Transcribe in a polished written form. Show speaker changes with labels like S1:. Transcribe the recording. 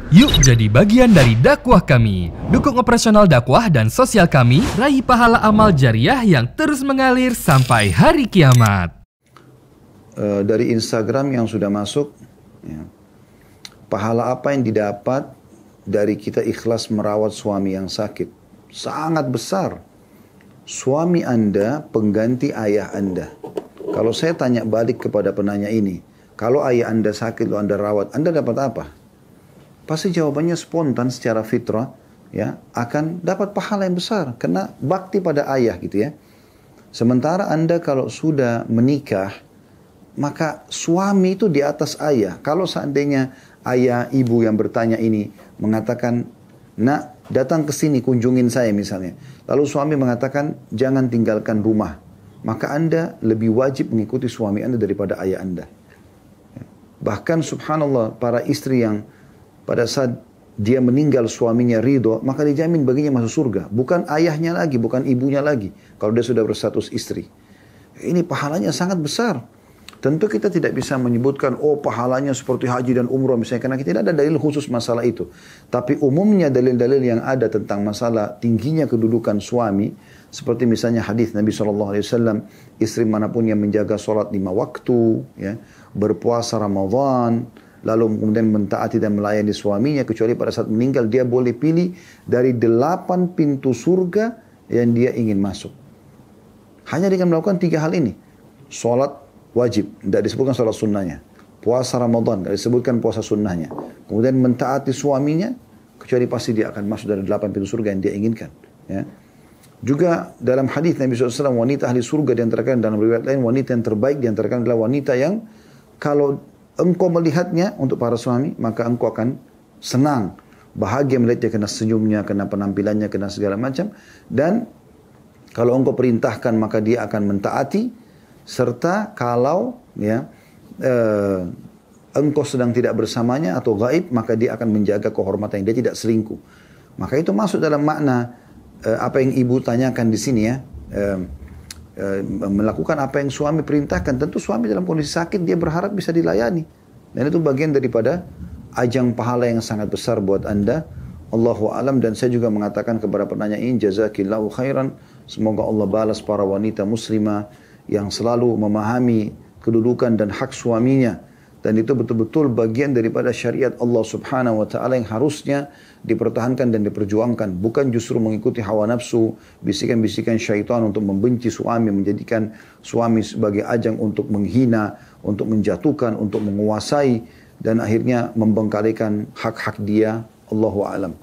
S1: Yuk jadi bagian dari dakwah kami. Dukung operasional dakwah dan sosial kami, raih pahala amal jariah yang terus mengalir sampai hari kiamat.
S2: Dari Instagram yang sudah masuk, ya, pahala apa yang didapat dari kita ikhlas merawat suami yang sakit? Sangat besar. Suami Anda pengganti ayah Anda. Kalau saya tanya balik kepada penanya ini, kalau ayah Anda sakit lalu Anda rawat, Anda dapat apa? Pasti jawabannya spontan secara fitrah, ya, akan dapat pahala yang besar karena bakti pada ayah gitu ya. Sementara Anda kalau sudah menikah, maka suami itu di atas ayah. Kalau seandainya ayah ibu yang bertanya ini mengatakan, "Nak, datang ke sini kunjungin saya," misalnya. Lalu suami mengatakan, "Jangan tinggalkan rumah." Maka Anda lebih wajib mengikuti suami Anda daripada ayah Anda. Bahkan subhanallah, para istri yang pada saat dia meninggal suaminya ridho, maka dijamin baginya masuk surga. Bukan ayahnya lagi, bukan ibunya lagi. Kalau dia sudah berstatus istri. Ini pahalanya sangat besar. Tentu kita tidak bisa menyebutkan, oh pahalanya seperti haji dan umrah misalnya. Karena kita tidak ada dalil khusus masalah itu. Tapi umumnya dalil-dalil yang ada tentang masalah tingginya kedudukan suami. Seperti misalnya hadis Nabi SAW, istri manapun yang menjaga sholat 5 waktu, ya, berpuasa Ramadan, lalu kemudian mentaati dan melayani suaminya, kecuali pada saat meninggal dia boleh pilih dari 8 pintu surga yang dia ingin masuk. Hanya dengan melakukan 3 hal ini. Sholat wajib, tidak disebutkan sholat sunnahnya. Puasa Ramadan, tidak disebutkan puasa sunnahnya. Kemudian mentaati suaminya, kecuali pasti dia akan masuk dari 8 pintu surga yang dia inginkan. Ya. Juga dalam hadis Nabi SAW, wanita ahli surga diantarakan, dalam riwayat lain, wanita yang terbaik diantarakan adalah wanita yang kalau engkau melihatnya untuk para suami, maka engkau akan senang, bahagia melihatnya karena senyumnya, karena penampilannya, karena segala macam. Dan kalau engkau perintahkan, maka dia akan mentaati. Serta kalau ya engkau sedang tidak bersamanya atau gaib, maka dia akan menjaga kehormatan, dia tidak selingkuh. Maka itu masuk dalam makna apa yang ibu tanyakan di sini ya. Melakukan apa yang suami perintahkan. Tentu suami dalam kondisi sakit dia berharap bisa dilayani, dan itu bagian daripada ajang pahala yang sangat besar buat Anda. Allahu a'lam. Dan saya juga mengatakan kepada penanya ini, jazakillahu khairan, semoga Allah balas para wanita muslimah yang selalu memahami kedudukan dan hak suaminya, dan itu betul-betul bagian daripada syariat Allah subhanahu wa ta'ala yang harusnya dipertahankan dan diperjuangkan. Bukan justru mengikuti hawa nafsu, bisikan-bisikan syaitan untuk membenci suami, menjadikan suami sebagai ajang untuk menghina, untuk menjatuhkan, untuk menguasai, dan akhirnya membengkalikan hak-hak dia. Allahu a'lam.